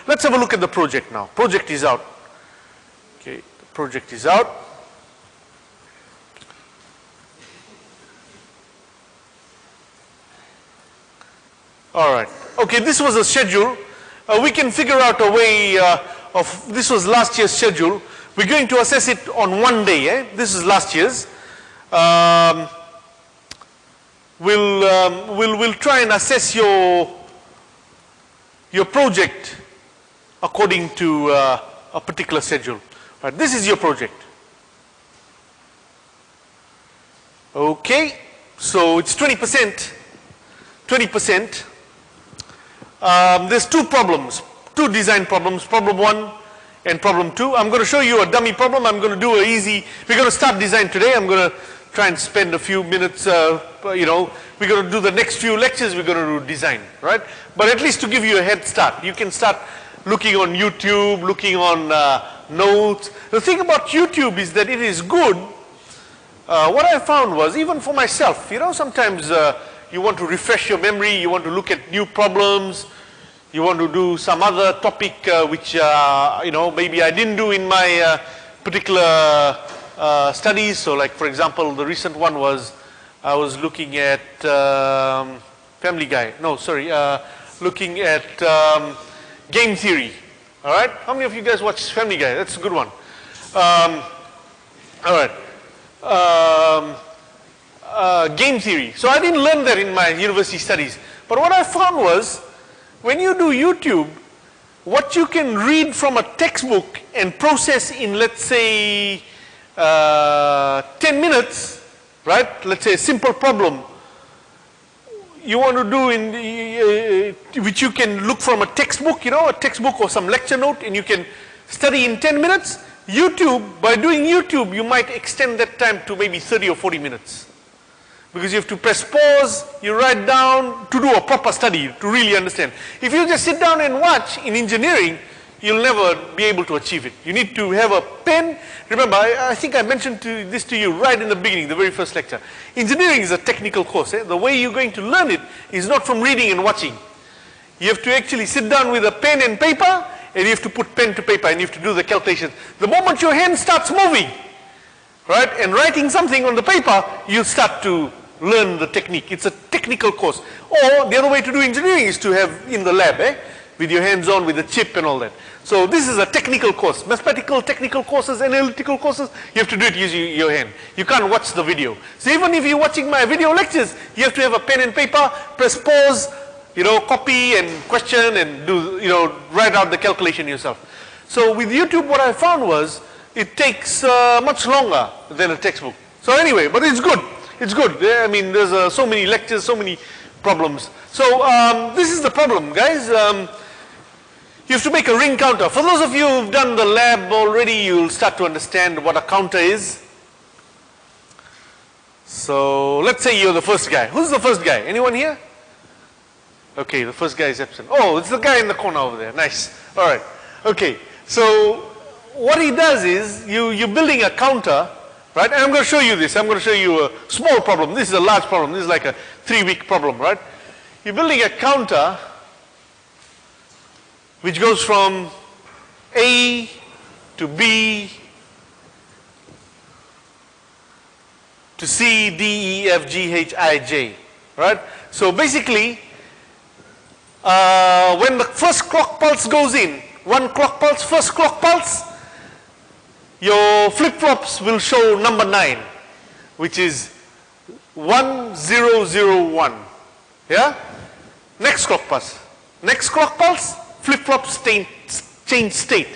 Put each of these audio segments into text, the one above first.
Let's have a look at the project now. Project is out. Okay, the project is out. All right. Okay, this was a schedule. We can figure out a way of, this was last year's schedule. We're going to assess it on one day. This is last year's. We'll try and assess your project according to a particular schedule. Right, this is your project. Okay, so it's 20%. 20%. There's two problems, two design problems, problem 1 and problem 2. I'm going to show you a dummy problem. I'm going to do a easy, we're going to start design today. I'm going to try and spend a few minutes, you know, we're going to do the next few lectures, we're going to do design, right? But at least to give you a head start, you can start looking on YouTube, looking on notes. The thing about YouTube is that it is good. What I found was, even for myself, you know, sometimes you want to refresh your memory, you want to look at new problems, you want to do some other topic which, you know, maybe I didn't do in my particular studies. So like, for example, the recent one was, I was looking at Family Guy. No, sorry, looking at game theory. All right? How many of you guys watch Family Guy? That's a good one. All right. Game theory. So I didn't learn that in my university studies. But what I found was, when you do YouTube, what you can read from a textbook and process in, let's say, 10 minutes, right? Let's say a simple problem you want to do in which you can look from a textbook, you know, a textbook or some lecture note, and you can study in 10 minutes. YouTube, by doing YouTube, you might extend that time to maybe 30 or 40 minutes. Because you have to press pause, you write down to do a proper study, to really understand. If you just sit down and watch in engineering, you'll never be able to achieve it. You need to have a pen. Remember, I think I mentioned this to you right in the beginning, the very first lecture. Engineering is a technical course. The way you're going to learn it is not from reading and watching. You have to actually sit down with a pen and paper, and you have to put pen to paper, and you have to do the calculations. The moment your hand starts moving, right, and writing something on the paper, you start to learn the technique. It's a technical course. Or the other way to do engineering is to have in the lab, with your hands on, with the chip and all that. So this is a technical course. Mathematical, technical courses, analytical courses, you have to do it using your hand. You can't watch the video. So even if you're watching my video lectures, you have to have a pen and paper, press pause, you know, copy and question and do, you know, write out the calculation yourself. So with YouTube, what I found was, it takes much longer than a textbook. So anyway, but it's good. It's good. I mean, there's so many lectures, so many problems. So this is the problem, guys. You have to make a ring counter. For those of you who've done the lab already, you'll start to understand what a counter is. So let's say you're the first guy. Who's the first guy? Anyone here? Okay, the first guy is absent. Oh, it's the guy in the corner over there. Nice. All right. Okay. So what he does is, you're building a counter, right? And I'm going to show you this. I'm going to show you a small problem. This is a large problem. This is like a 3-week problem, right? You're building a counter which goes from A to B to C, D, E, F, G, H, I, J, right? So basically, when the first clock pulse goes in, one clock pulse, first clock pulse, your flip-flops will show number 9, which is 1001. Yeah? Next clock pulse. Next clock pulse, flip-flops change state.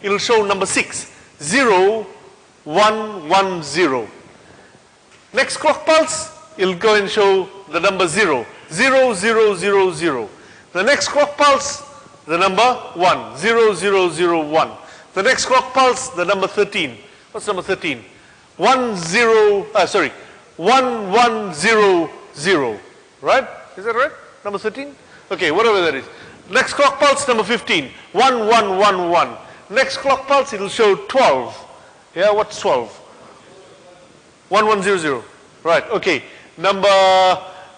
It will show number 6, 0110. Next clock pulse, it will go and show the number 0, 0000. The next clock pulse, the number 1, 0001. The next clock pulse, the number 13. What's number 13? 1100, right? Is that right? Number 13? Okay, whatever that is. Next clock pulse, number 15, 1111. Next clock pulse, it will show 12. Yeah, what's 12? 1100. Right, okay.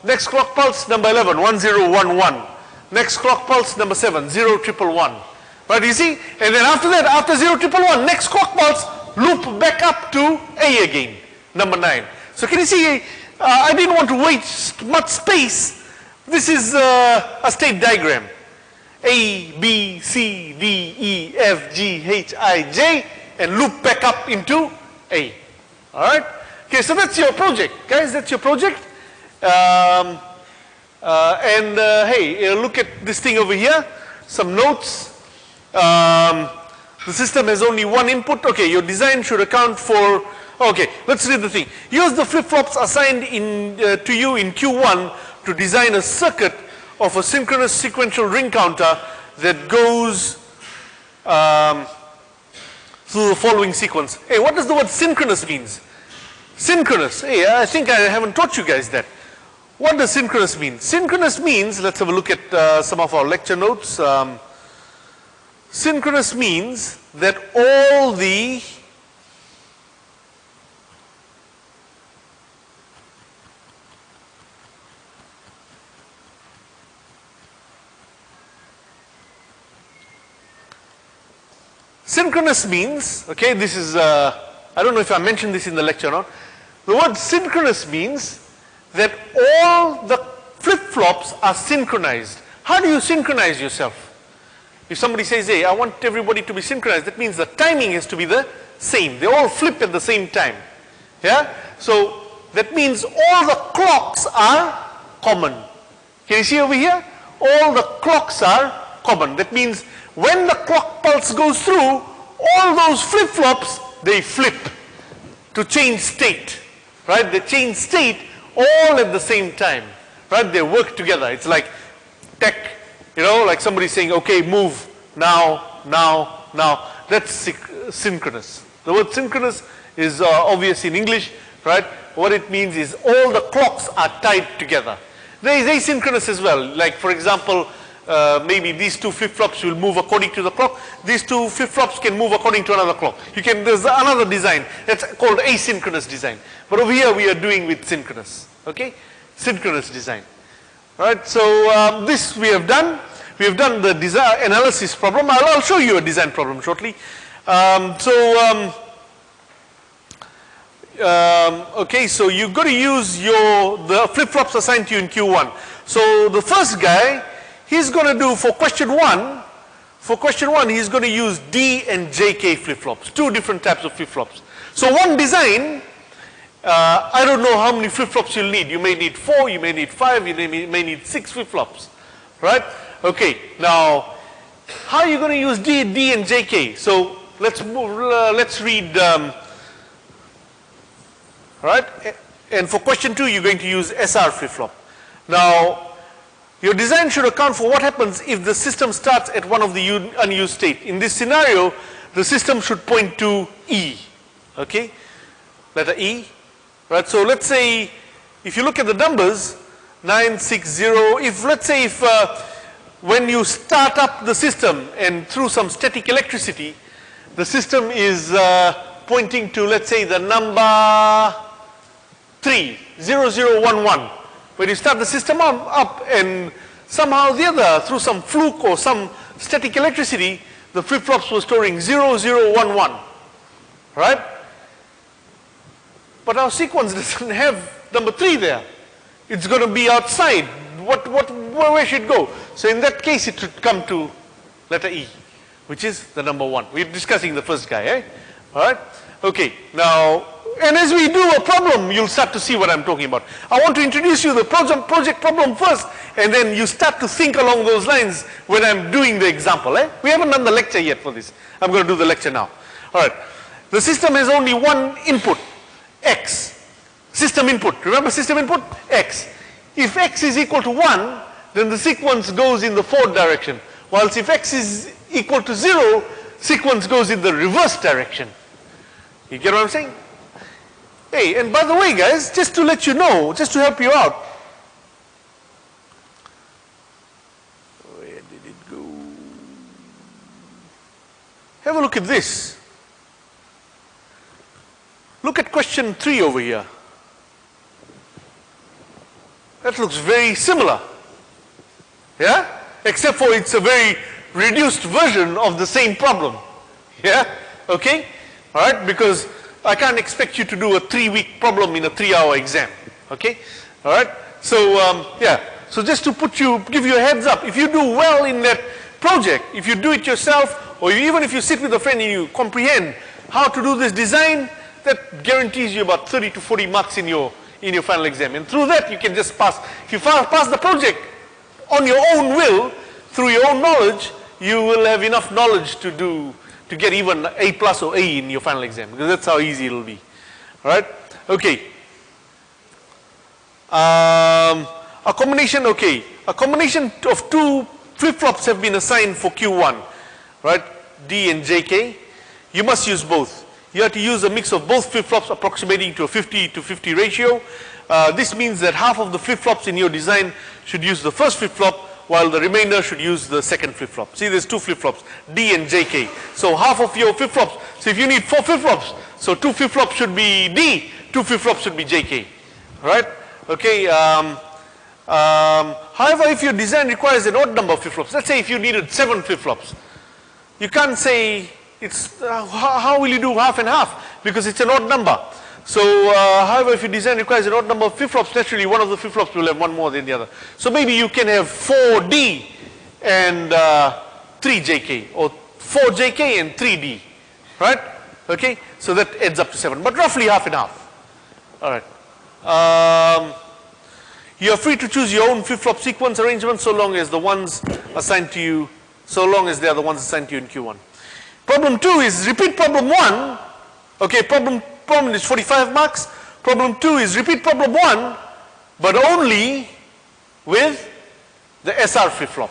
Next clock pulse, number 11, 1011. Next clock pulse, number 7, 0111. Right, you see? And then after that, after 0, 1, 1, 1, next clock pulse, loop back up to A again, number 9. So can you see, I didn't want to waste much space. This is a state diagram. A, B, C, D, E, F, G, H, I, J, and loop back up into A. Alright? Okay, so that's your project, guys, that's your project. Hey, look at this thing over here, some notes. The system has only one input. Okay, your design should account for, okay, let's read the thing. Use the flip-flops assigned to you in Q1 to design a circuit of a synchronous sequential ring counter that goes through the following sequence. Hey, what does the word synchronous means? Synchronous, hey, I think I haven't taught you guys that. What does synchronous mean? Synchronous means, let's have a look at some of our lecture notes. Synchronous means that all the synchronous means, okay, this is, I don't know if I mentioned this in the lecture or not. The word synchronous means that all the flip-flops are synchronized. How do you synchronize yourself? If somebody says, hey, I want everybody to be synchronized, that means the timing has to be the same. They all flip at the same time. Yeah? So that means all the clocks are common. Can you see over here? All the clocks are common. That means when the clock pulse goes through, all those flip-flops, they flip to change state. Right? They change state all at the same time. Right? They work together. It's like tech. You know, like somebody saying, okay, move, now, now, now. That's synchronous. The word synchronous is obvious in English, right? What it means is all the clocks are tied together. There is asynchronous as well. Like, for example, maybe these two flip-flops will move according to the clock. These two flip-flops can move according to another clock. There's another design that's called asynchronous design. But over here we are doing with synchronous, okay? Synchronous design. Right, so this we have done. We have done the design analysis problem. I'll show you a design problem shortly. Okay, so you've got to use the flip-flops assigned to you in Q1. So the first guy, he's going to do for question 1. For question 1, he's going to use D and JK flip-flops, 2 different types of flip-flops. So one design. I don't know how many flip-flops you'll need. You may need 4, you may need 5, you may need 6 flip-flops, right? Okay, now, how are you going to use D and JK? So let's read, right? And for question 2, you're going to use SR flip-flop. Now, your design should account for what happens if the system starts at one of the unused state. In this scenario, the system should point to E, okay? Letter E. Right, so let's say if you look at the numbers 9, 6, 0, if let's say if when you start up the system and through some static electricity, the system is pointing to, let's say, the number 3, 0, 0, 1, 1. When you start the system up and somehow or the other through some fluke or some static electricity, the flip-flops were storing 0, 0, 1, 1. Right? But our sequence doesn't have number 3 there. It's going to be outside. Where should it go? So in that case, it should come to letter E, which is the number 1. We're discussing the first guy, eh? Alright? Okay, now, and as we do a problem, you'll start to see what I'm talking about. I want to introduce you the project problem first, and then you start to think along those lines when I'm doing the example, eh? We haven't done the lecture yet for this. I'm going to do the lecture now. Alright. The system has only one input. X, system input. Remember system input? X. If X is equal to 1, then the sequence goes in the forward direction. Whilst if X is equal to 0, sequence goes in the reverse direction. You get what I'm saying? Hey, and by the way, guys, just to let you know, just to help you out. Where did it go? Have a look at this. Look at question 3 over here. That looks very similar. Yeah? Except for it's a very reduced version of the same problem. Yeah? Okay? Alright? Because I can't expect you to do a 3-week problem in a 3-hour exam. Okay? Alright? So, yeah. So just to give you a heads up, if you do well in that project, if you do it yourself, or even if you sit with a friend and you comprehend how to do this design, that guarantees you about 30 to 40 marks in your final exam. And through that, you can just pass. If you pass the project on your own will, through your own knowledge, you will have enough knowledge to get even A plus or A in your final exam, because that's how easy it'll be. Alright? Okay. A combination of two flip-flops have been assigned for Q1, right? D and JK. You must use both. You have to use a mix of both flip-flops approximating to a 50-50 ratio. This means that half of the flip-flops in your design should use the first flip-flop, while the remainder should use the second flip-flop. See, there's two flip-flops, D and JK. So half of your flip-flops, so if you need 4 flip-flops, so 2 flip-flops should be D, 2 flip-flops should be JK. Alright? Okay. However, if your design requires an odd number of flip-flops, let's say if you needed 7 flip-flops, you can't say it's, how will you do half and half? Because it's an odd number. So, however, if your design requires an odd number of flip-flops, naturally one of the flip-flops will have one more than the other. So maybe you can have 4D and 3JK, or 4JK and 3D, right? Okay, so that adds up to 7, but roughly half and half. Alright. You are free to choose your own flip-flop sequence arrangement so long as the ones assigned to you, so long as they are the ones assigned to you in Q1. Problem 2 is repeat problem 1. Okay, problem is 45 marks. Problem 2 is repeat problem 1, but only with the SR flip-flop.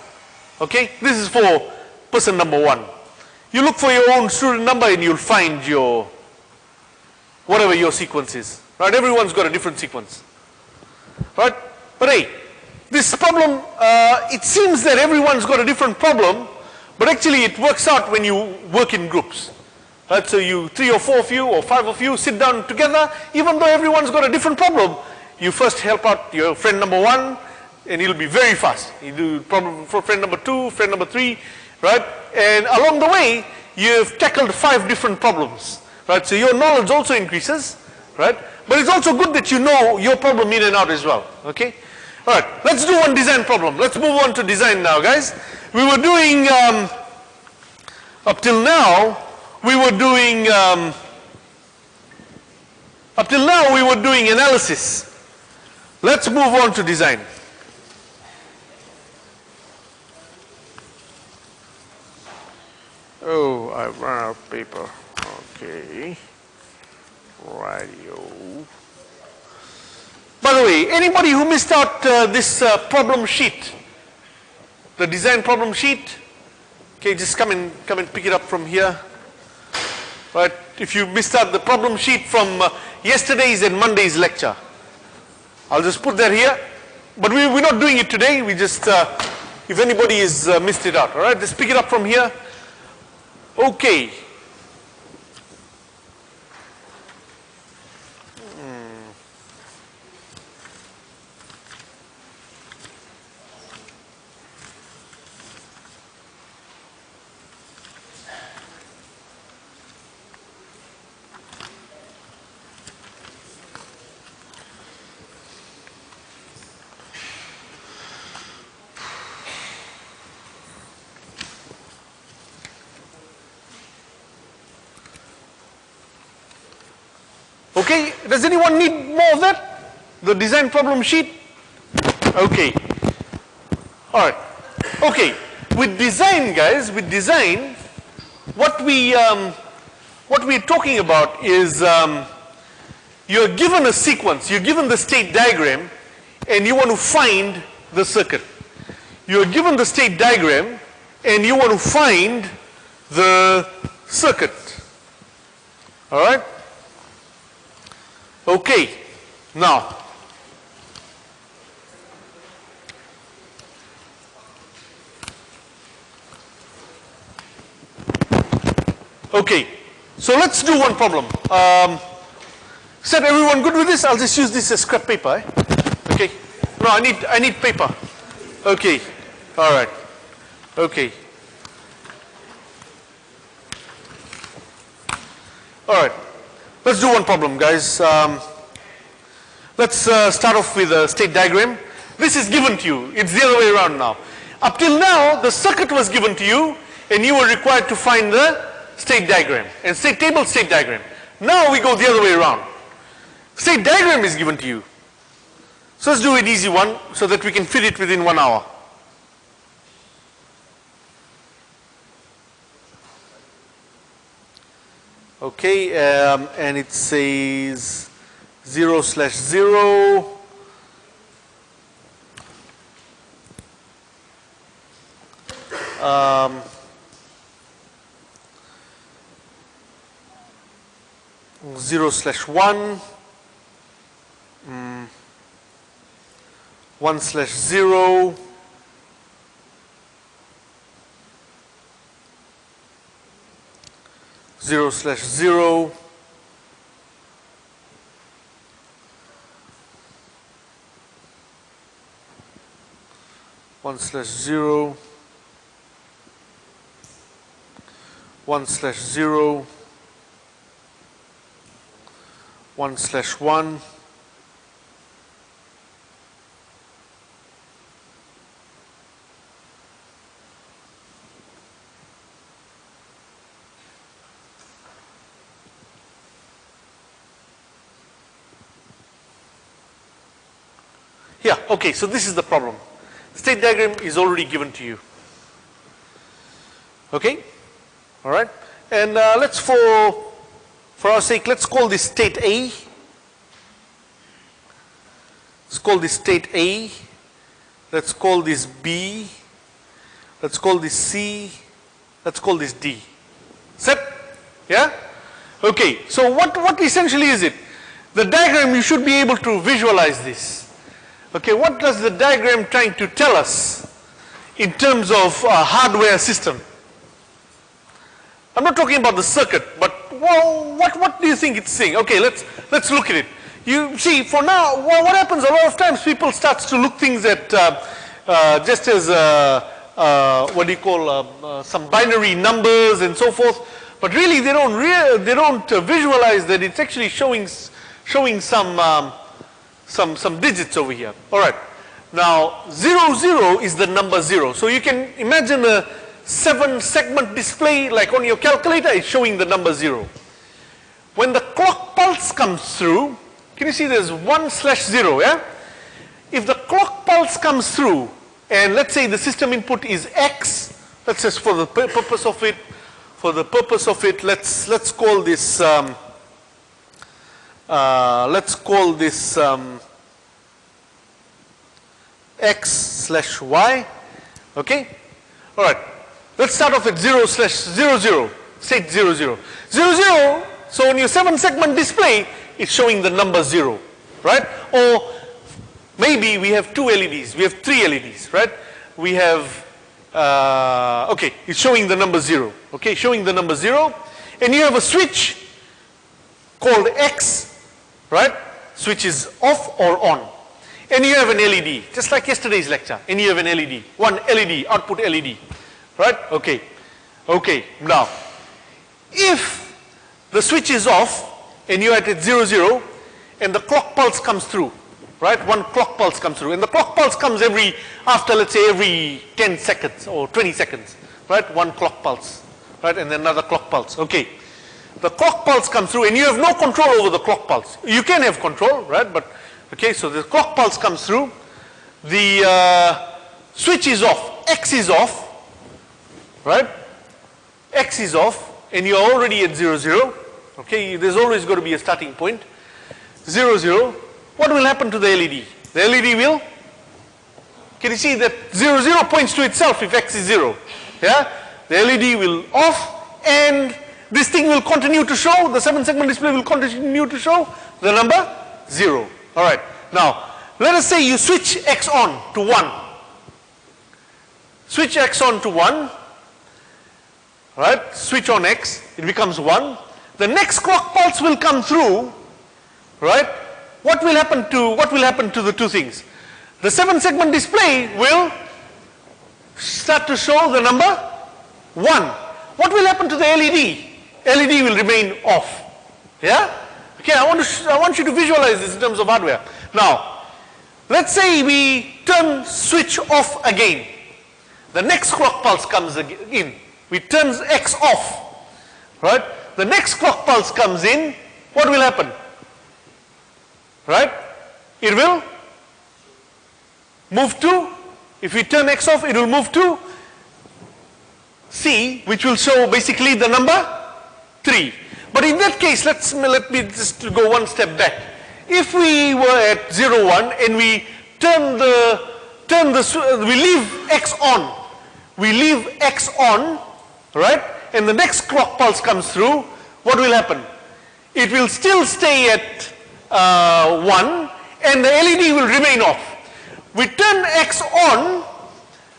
Okay, this is for person number 1. You look for your own student number and you'll find your, whatever your sequence is. Right, everyone's got a different sequence. Right, but hey, this problem, it seems that everyone's got a different problem, but actually it works out when you work in groups. Right, so you 3 or 4 of you or 5 of you sit down together, even though everyone's got a different problem, you first help out your friend number 1 and it'll be very fast. You do problem for friend number 2, friend number 3, right? And along the way, you've tackled 5 different problems, right? So your knowledge also increases, right? But it's also good that you know your problem in and out as well, okay? Alright, let's do one design problem. Let's move on to design now, guys. We were doing, up till now, we were doing analysis. Let's move on to design. Oh, I ran out of paper. Okay. Radio. By the way, anybody who missed out this problem sheet, the design problem sheet, okay, just come and pick it up from here. Right? If you missed out the problem sheet from yesterday's and Monday's lecture, I'll just put that here. But we're not doing it today. We just, if anybody has missed it out, all right, just pick it up from here. Okay. Okay, does anyone need more of that? The design problem sheet? Okay. Alright. Okay. With design, guys, with design, what we're talking about is you're given a sequence, you're given the state diagram, and you want to find the circuit. You're given the state diagram, and you want to find the circuit. Alright? Okay, now, okay, so let's do one problem. Is everyone good with this? I'll just use this as scrap paper. Okay, no, I need paper. Okay, all right, okay. Alright, let's do one problem, guys. Let's start off with a state diagram. This is given to you, it's the other way around now. Up till now, the circuit was given to you and you were required to find the state diagram and state table, state diagram. Now we go the other way around. State diagram is given to you. So let's do an easy one so that we can fit it within 1 hour. Okay, and it says 0/0. Zero slash one, 1/0, 0/0, 1/0, 1/0, 1/1, yeah, okay, so this is the problem. State diagram is already given to you. Okay, all right, and let's for our sake, let's call this state A. Let's call this state A. Let's call this B. Let's call this C. Let's call this D. Set? Yeah? Okay, so what essentially is it? The diagram, you should be able to visualize this. Okay, what does the diagram trying to tell us in terms of hardware system? I'm not talking about the circuit, but well, what do you think it's saying? Okay, let's look at it. You see, for now, what happens a lot of times, people start to look things at just as what do you call some binary numbers and so forth, but really they don't visualize that it's actually showing some digits over here. All right. Now 0/0 is the number 0, so you can imagine a 7-segment display like on your calculator is showing the number 0. When the clock pulse comes through, can you see there's 1/0, yeah? If the clock pulse comes through and let's say the system input is X, let's just for the purpose of it, let's call this X/Y, okay? All right. Let's start off at 0/00, state 00. 00, so on your 7-segment display, it's showing the number 0, right? Or maybe we have 2 LEDs, we have 3 LEDs, right? We have, okay, it's showing the number 0, okay, showing the number 0. And you have a switch called X, right? Switch is off or on. And you have an LED, just like yesterday's lecture, and you have an LED, one LED, output LED. Right? Okay. Okay. Now, if the switch is off and you're at 0/0 and the clock pulse comes through, right? One clock pulse comes through and the clock pulse comes after let's say every 10 seconds or 20 seconds, right? One clock pulse, right? And then another clock pulse. Okay. The clock pulse comes through and you have no control over the clock pulse. You can have control, right? But, okay, so the clock pulse comes through, the switch is off, X is off, right? X is off and you're already at 0/0. Okay, there's always going to be a starting point. 0/0. What will happen to the LED? The LED will, can you see that 0/0 points to itself if X is 0? Yeah? The LED will off and this thing will continue to show, the 7-segment display will continue to show the number 0. Alright. Now, let us say you switch X on to 1. Switch X on to 1. Right, switch on X, it becomes 1. The next clock pulse will come through, right? What will happen to the two things? The 7-segment display will start to show the number 1. What will happen to the LED? LED will remain off. Yeah? Okay, I want you to visualize this in terms of hardware. Now, let's say we turn switch off again. The next clock pulse comes in. We turn X off. Right? The next clock pulse comes in. What will happen? Right? It will move to, if we turn X off, it will move to C, which will show basically the number 3. But in that case, let me just go one step back. If we were at 0, 1 and we we leave X on. We leave X on, right? And the next clock pulse comes through, what will happen? It will still stay at 1 and the LED will remain off. We turn X on,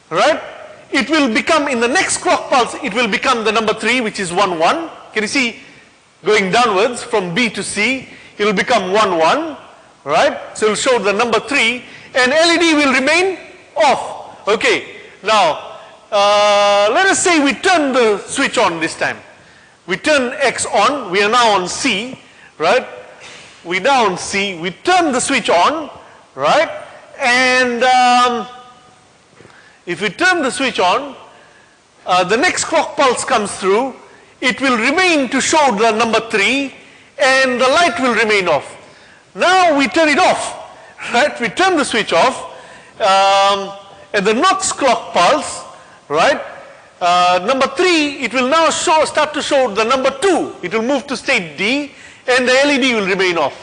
right? It will become, in the next clock pulse, it will become the number 3, which is 1, 1. Can you see? Going downwards from B to C, it will become 1, 1, right? So it will show the number 3 and LED will remain off. Okay, now let us say we turn the switch on this time. We turn X on, we are now on C, right? We now on C, we turn the switch on, right? And if we turn the switch on, the next clock pulse comes through, it will remain to show the number 3 and the light will remain off. Now we turn it off, right? We turn the switch off and the next clock pulse, right? Number 3, it will now start to show the number 2. It will move to state D and the LED will remain off.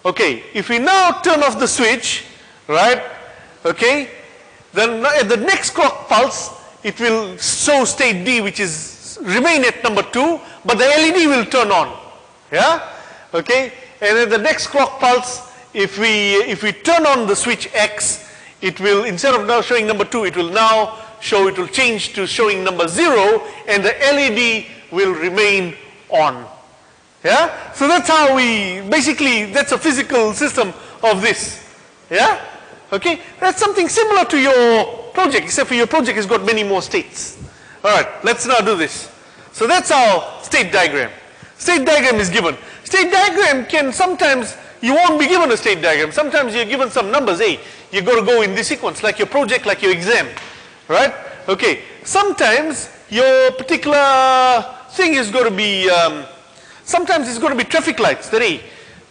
Okay, if we now turn off the switch, right? Okay, then at the next clock pulse, it will show state D, which is remain at number 2, but the LED will turn on. Yeah? Okay? And at the next clock pulse, if we turn on the switch X, it will, instead of now showing number 2, it will now show, it will change to showing number 0 and the LED will remain on. Yeah? So that's how we, basically that's a physical system of this. Yeah? Okay? That's something similar to your project, except for your project has got many more states. Alright, let's now do this. So that's our state diagram. State diagram is given. State diagram can sometimes, you won't be given a state diagram. Sometimes you're given some numbers. Hey, you've got to go in this sequence, like your project, like your exam. Right? Okay. Sometimes your particular thing is going to be, sometimes it's going to be traffic lights.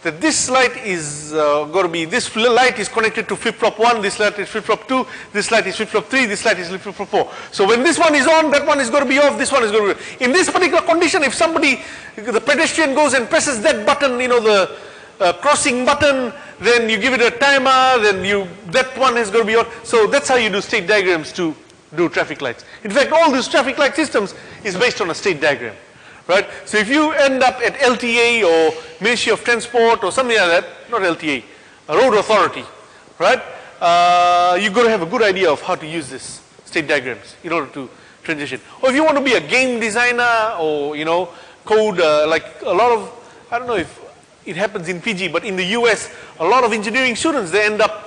That this light is going to be, this light is connected to flip-flop 1, this light is flip-flop 2, this light is flip-flop 3, this light is flip-flop 4. So when this one is on, that one is going to be off, this one is going to be. In this particular condition, if somebody, the pedestrian goes and presses that button, you know, the crossing button, then you give it a timer, then that one is going to be on. So that's how you do state diagrams to do traffic lights. In fact, all these traffic light systems is based on a state diagram. Right? So if you end up at LTA or Ministry of Transport or something like that, not LTA, a road authority, right? You've got to have a good idea of how to use this state diagrams in order to transition. Or if you want to be a game designer or, you know, code, like a lot of, I don't know if it happens in Fiji, but in the US, a lot of engineering students, they end up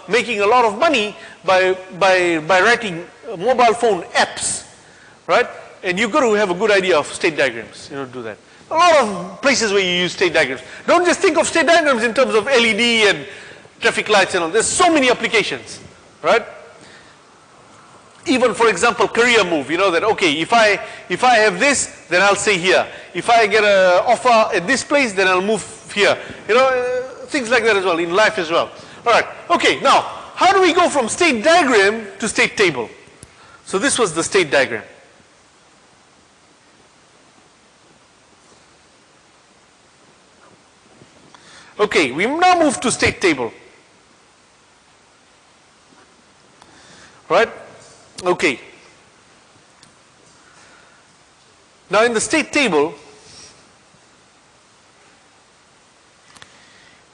making a lot of money by writing mobile phone apps, right? And you've got to have a good idea of state diagrams, you know, to do that. A lot of places where you use state diagrams. Don't just think of state diagrams in terms of LED and traffic lights and all. There's so many applications, right? Even, for example, career move, you know that, okay, if I have this, then I'll stay here. If I get an offer at this place, then I'll move here. You know, things like that as well, in life as well. All right, okay, now, how do we go from state diagram to state table? So this was the state diagram. Okay, we now move to state table. Right? Okay. Now in the state table,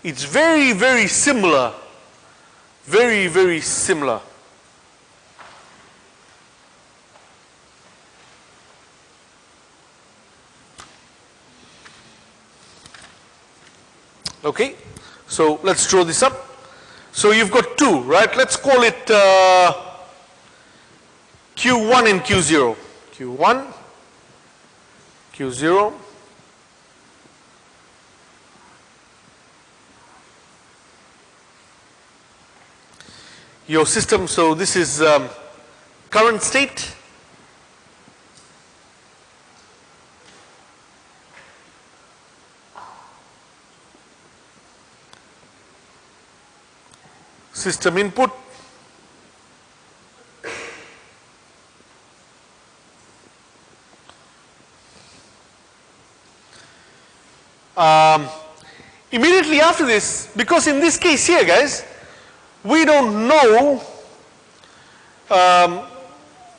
it's very, very similar. Very, very similar. Okay, so let's draw this up. So you've got two, right? Let's call it Q1 and Q0. Q1, Q0. your system. So this is current state. System input. Immediately after this, because in this case here, guys, we don't know,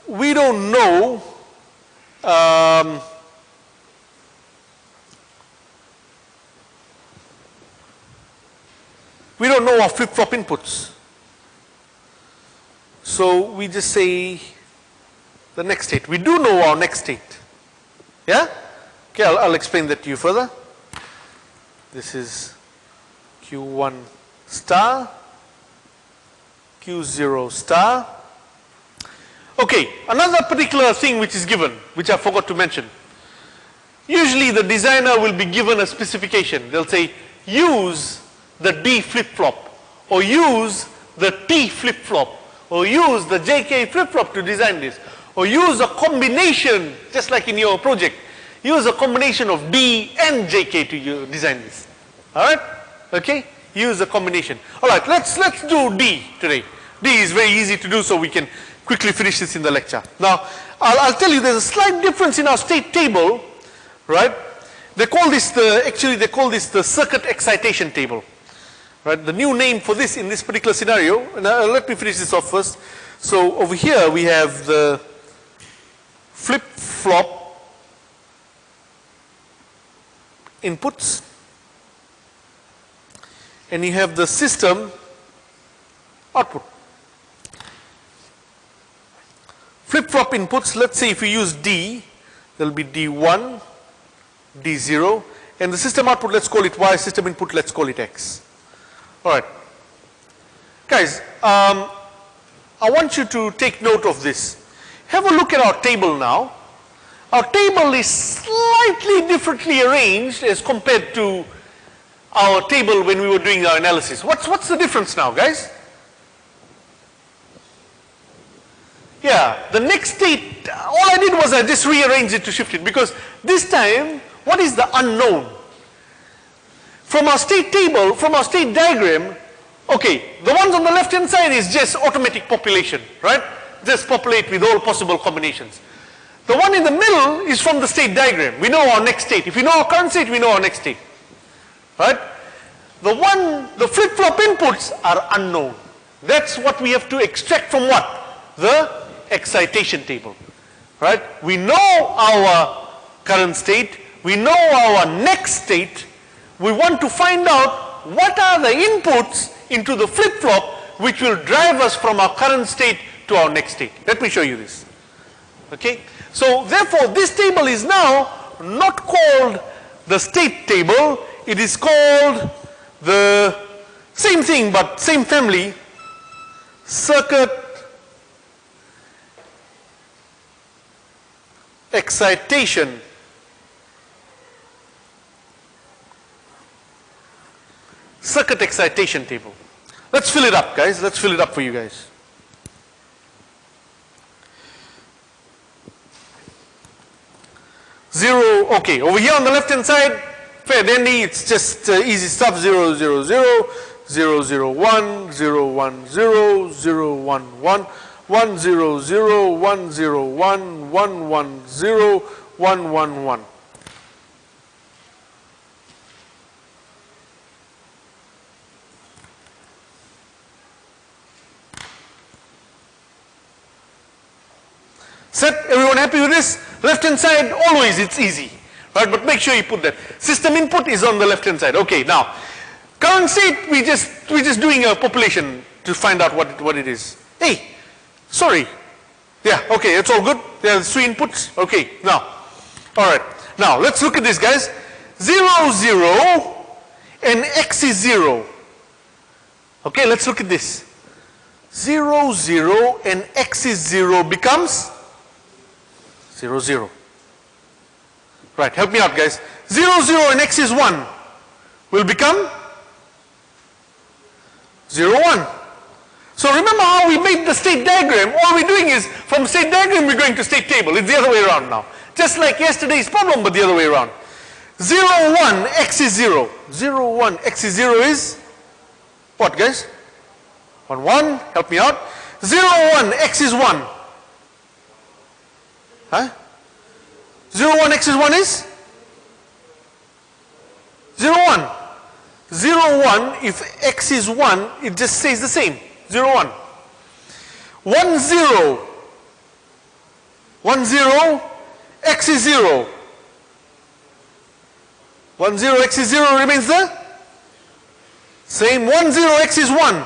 we don't know our flip-flop inputs. So we just say the next state. We do know our next state. Yeah? Okay, I'll explain that to you further. This is Q1 star, Q0 star. Okay, another particular thing which is given, which I forgot to mention. Usually the designer will be given a specification. They'll say use the D flip-flop, or use the T flip-flop, or use the JK flip-flop to design this, or use a combination, just like in your project. Use a combination of D and JK to design this. Alright? Okay? Use a combination. Alright, let's do D today. D is very easy to do, so we can quickly finish this in the lecture. Now, I'll tell you there's a slight difference in our state table, right? They call this the circuit excitation table. Right? The new name for this in this particular scenario, and let me finish this off first. So over here we have the flip-flop inputs, and you have the system output. Flip-flop inputs, let's say if you use D, there will be D1, D0, and the system output, let's call it Y, system input, let's call it X. Alright. Guys, I want you to take note of this. Have a look at our table now. Our table is slightly differently arranged as compared to our table when we were doing our analysis. What's the difference now, guys? Yeah, the next state, all I did was I just rearranged it to shift it, because this time, what is the unknown? From our state table, from our state diagram, okay, the ones on the left hand side is just automatic population, right? Just populate with all possible combinations. The one in the middle is from the state diagram. We know our next state. If we know our current state, we know our next state. Right? The flip-flop inputs are unknown. That's what we have to extract from what? The excitation table. Right? We know our current state. We know our next state. We want to find out what are the inputs into the flip-flop which will drive us from our current state to our next state. Let me show you this. Okay? So therefore this table is now not called the state table, it is called the same thing but same family, circuit excitation table. Let's fill it up, guys. Let's fill it up for you guys. Zero, okay, over here on the left hand side, fair dandy, it's just easy stuff. 0, 0, 0, 0, 0, 1, 0, 1, 0, 0, 1, 1, 1, 0, 0, 1, 0, 1, 1, 1, 0, 1, 1, 1. Set, everyone happy with this? Left hand side, always it's easy, right? But make sure you put that. System input is on the left hand side. Okay, now, current state, we're just doing a population to find out what it is. Hey, sorry. Yeah, okay, it's all good. There's 3 inputs. Okay, now, alright. Now, let's look at this, guys. 0, 0, and X is 0. Okay, let's look at this. 0, 0, and X is 0 becomes 0, 0. Right, help me out, guys. 0, 0, and X is 1 will become 0, 1. So remember how we made the state diagram? All we're doing is from state diagram we're going to state table. It's the other way around now. Just like yesterday's problem, but the other way around. 0, 1, x is 0. 0, 1, x is 0 is what, guys? 1, 1, help me out. 0, 1, x is 1. Huh? 0, 1, x is 1 is? 0, 1. 0, 1, if x is 1, it just stays the same. 0, 1. 1, 0. 1, 0, x is 0. 1, 0, x is 0 remains the same. 1, 0, x is 1.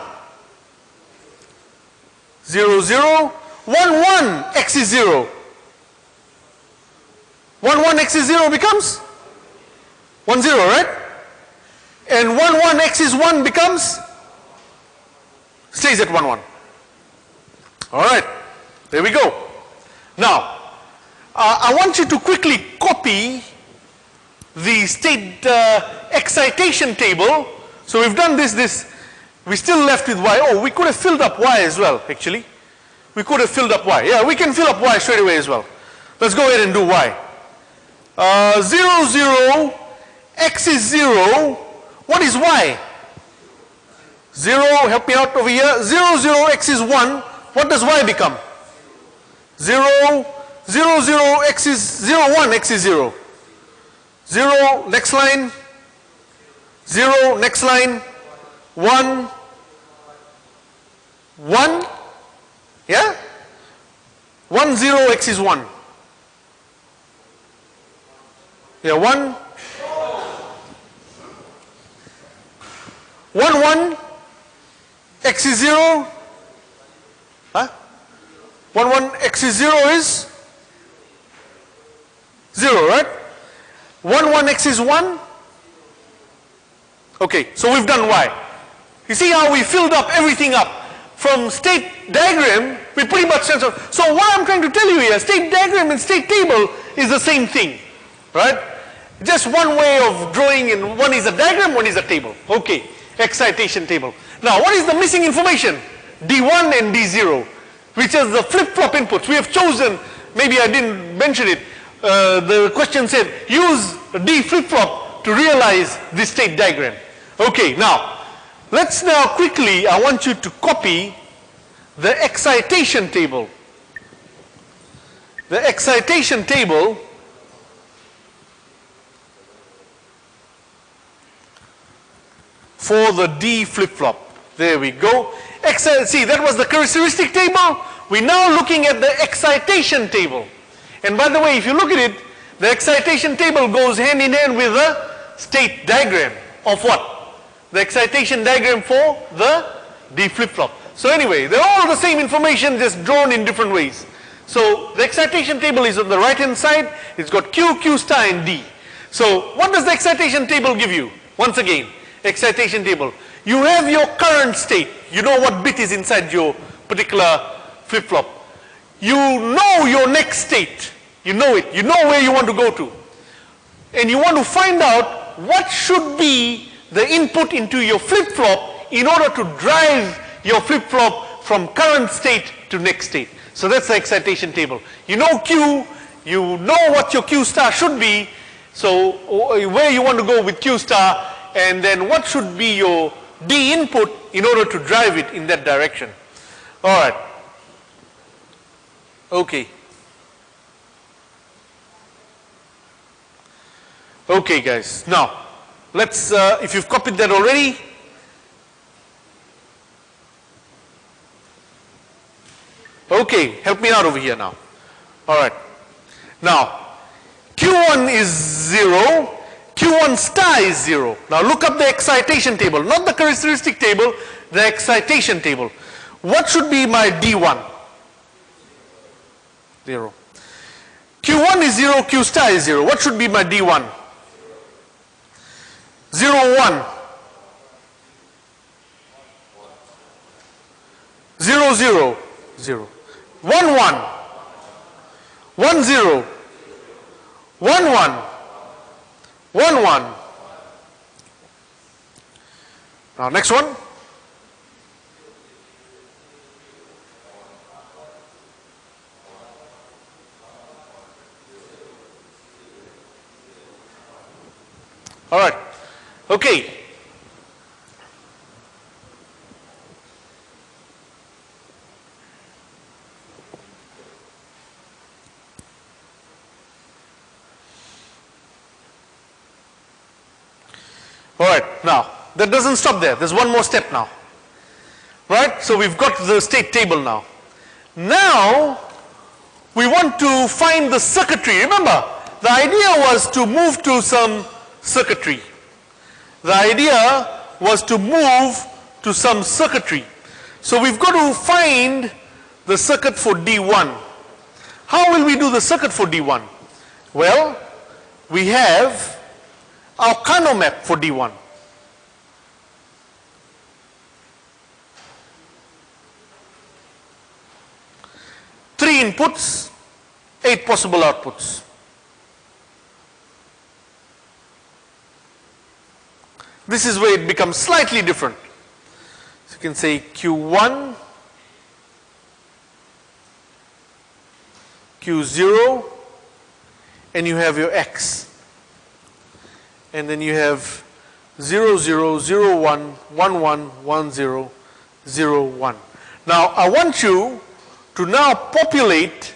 0, 0. 1, 1, x is 0. 1, 1, x is 0 becomes 1, 0, right? And 1, 1, x is 1 becomes, stays at 1, 1. All right, there we go. Now, I want you to quickly copy the state excitation table. So we've done this, we still left with y. Oh, we could have filled up y as well, actually. We could have filled up y. Yeah, we can fill up y straight away as well. Let's go ahead and do y. 0, 0, x is 0. What is y? 0, help me out over here. 0, 0, x is 1. What does y become? 0, 0, 0, x is 0, 1, x is 0. 0, next line. 0, next line. 1, 1. Yeah? 1, 0, x is 1. Yeah, 1. 1, 1, x is 0. Huh? 1, 1, x is 0 is 0, right? 1, 1, x is 1. Okay, so we've done y. You see how we filled up everything up? From state diagram, we pretty much sense of. So what I'm trying to tell you here, state diagram and state table is the same thing, right? Just one way of drawing, and one is a diagram, one is a table. Okay, excitation table. Now, what is the missing information? D1 and D0, which is the flip-flop inputs. We have chosen, maybe I didn't mention it, the question said, use D flip-flop to realize this state diagram. Okay, now, let's now quickly, I want you to copy the excitation table. The excitation table for the D flip-flop. There we go. See, that was the characteristic table. We're now looking at the excitation table. And by the way, if you look at it, the excitation table goes hand in hand with the state diagram of what? The excitation diagram for the D flip-flop. So anyway, they're all the same information, just drawn in different ways. So the excitation table is on the right hand side. It's got Q, Q star and D. So what does the excitation table give you? Once again, excitation table. You have your current state. You know what bit is inside your particular flip-flop. You know your next state. You know it. You know where you want to go to. And you want to find out what should be the input into your flip-flop in order to drive your flip-flop from current state to next state. So that's the excitation table. You know Q, you know what your Q star should be, so where you want to go with Q star, and then what should be your D input in order to drive it in that direction. Alright. Okay. Okay guys, now let's, if you've copied that already, okay, help me out over here now. Alright. Now, Q1 is 0, Q1 star is 0. Now look up the excitation table, not the characteristic table, the excitation table. What should be my D1? 0. Q1 is 0, Q star is 0. What should be my D1? 0, 1. 0, 0, 0. 1, 1. 1, 0. 1, 1. 1, 1. Now next one. All right. Okay. All right. Now, that doesn't stop there. There's one more step now. Right? So we've got the state table now. Now, we want to find the circuitry. Remember, the idea was to move to some circuitry. The idea was to move to some circuitry. So we've got to find the circuit for D1. How will we do the circuit for D1? Well, we have our Carnot map for D1. Three inputs, 8 possible outputs. This is where it becomes slightly different. So you can say Q1, Q0, and you have your X. And then you have 0, 0, 0, 1, 1, 1, 1, 0, 0, 1. Now, I want you to now populate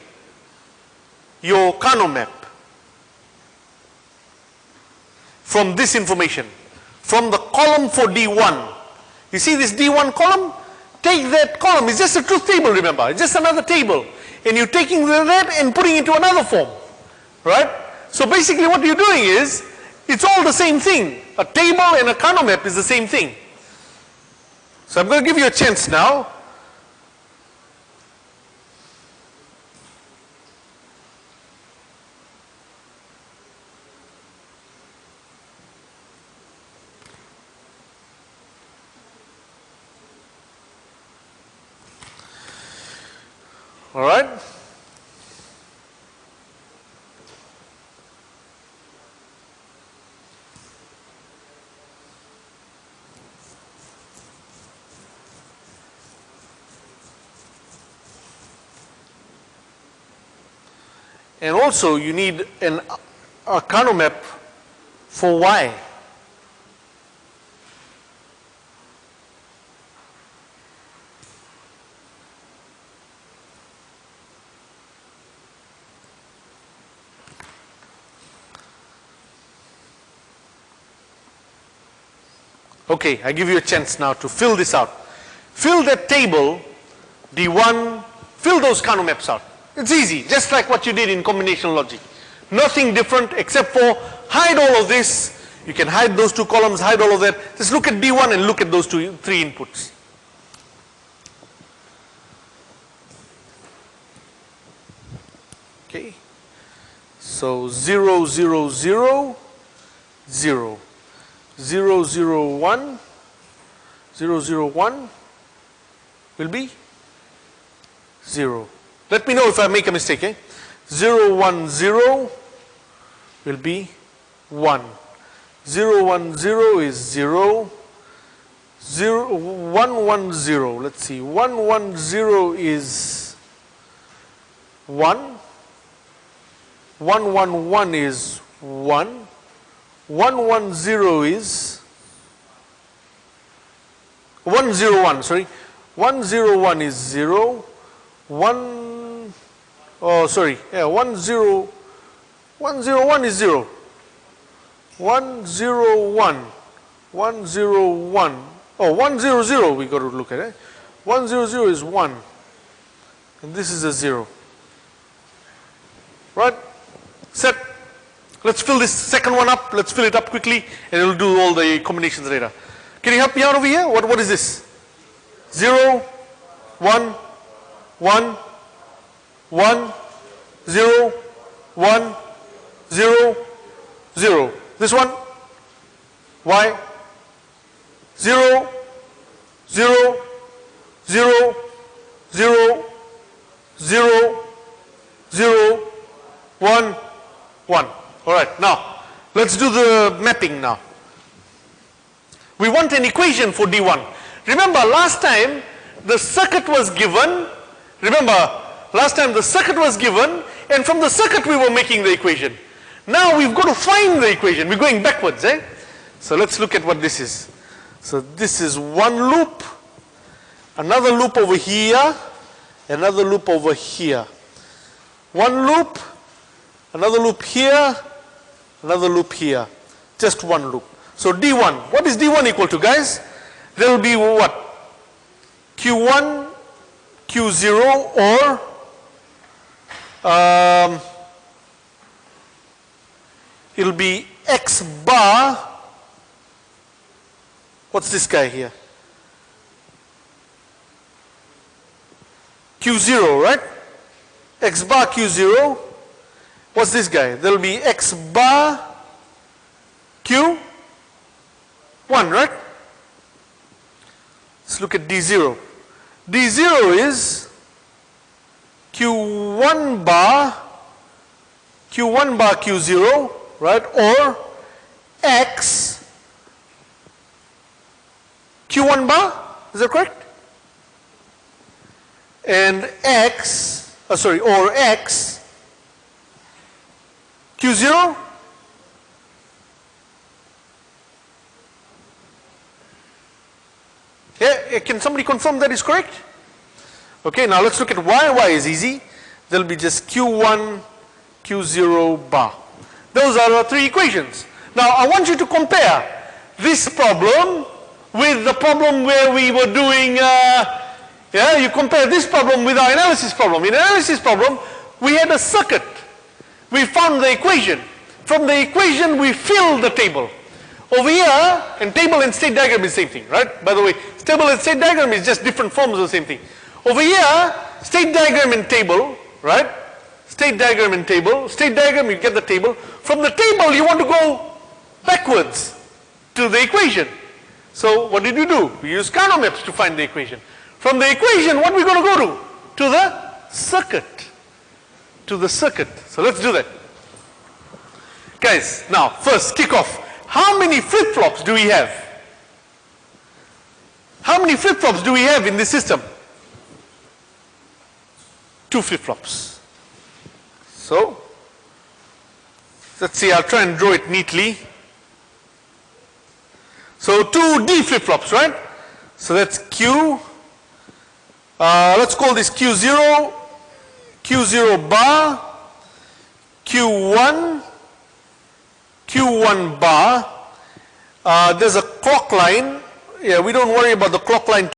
your Carnot map from this information, from the column for D1. You see this D1 column? Take that column. It's just a truth table, remember. It's just another table. And you're taking that and putting it into another form. Right? So basically what you're doing is, it's all the same thing. A table and a Carnot map is the same thing. So I'm going to give you a chance now. All right. And also you need a Carnot map for Y. Okay, I give you a chance now to fill this out. Fill that table, D1, fill those Carnot maps out. It's easy, just like what you did in combinational logic. Nothing different except for hide all of this. You can hide those two columns, hide all of that. Just look at D1 and look at those three inputs. Okay. So 0, 0, 0, 0. 0, 0, 1, 0, 0, 1 will be 0. Let me know if I make a mistake. 0, 1, 0 will be 1. 0, 1, 0 is 0. 0, 1, 1, 0. Let's see. 1, 1, 0 is 1. 1, 1, 1 is 1. 1, 1, 0 is 1, 0, 1, sorry. 1, 0, 1 is 0. 1, oh, sorry. Yeah, 1, 0, 1, 0, 1 is 0. 1, 0, 1. 1, 0, 1. Oh, 1, 0, 0 we got to look at it. 1, 0, 0 is 1. And this is a 0. Right? Set. Let's fill this second one up. Let's fill it up quickly and we'll do all the combinations later. Can you help me out over here? What is this? 0, 1, 1, 1, 0, 1, 0, 0. This one? Y? 0, 0, 0, 0, 0, 0, 1, 1. All right, now let's do the mapping now. We want an equation for D1. Remember last time the circuit was given, and from the circuit we were making the equation. Now we've got to find the equation. We're going backwards, So let's look at what this is. So this is one loop, another loop over here, another loop over here. One loop, another loop here, another loop here. Just one loop. So D1, what is D1 equal to, guys? There will be what? Q1, Q0, or it will be X bar. What's this guy here? Q0, right? X bar Q0. What's this guy? There will be X bar Q1, right? Let's look at D0. D0 is Q1 bar Q0, right? Or X Q1 bar, is that correct? And X, or X Q0. Yeah, can somebody confirm that is correct? Okay, now let's look at Y. Y is easy. There will be just Q1, Q0 bar. Those are our three equations. Now I want you to compare this problem with the problem where we were doing, you compare this problem with our analysis problem. In analysis problem, we had a circuit. We found the equation. From the equation, we filled the table. Over here, and table and state diagram is the same thing, right? By the way, table and state diagram is just different forms of the same thing. Over here, state diagram and table, right? State diagram and table. State diagram, you get the table. From the table, you want to go backwards to the equation. So what did we do? We used Carnot maps to find the equation. From the equation, what are we going to go to? To the circuit. To the circuit. So let's do that. Guys, now first kick off. How many flip-flops do we have? How many flip-flops do we have in this system? 2 flip-flops. So let's see, I'll try and draw it neatly. So 2 D flip-flops, right? So that's Q. Let's call this Q0, Q0 bar, Q1, Q1 bar. There's a clock line. Yeah, we don't worry about the clock line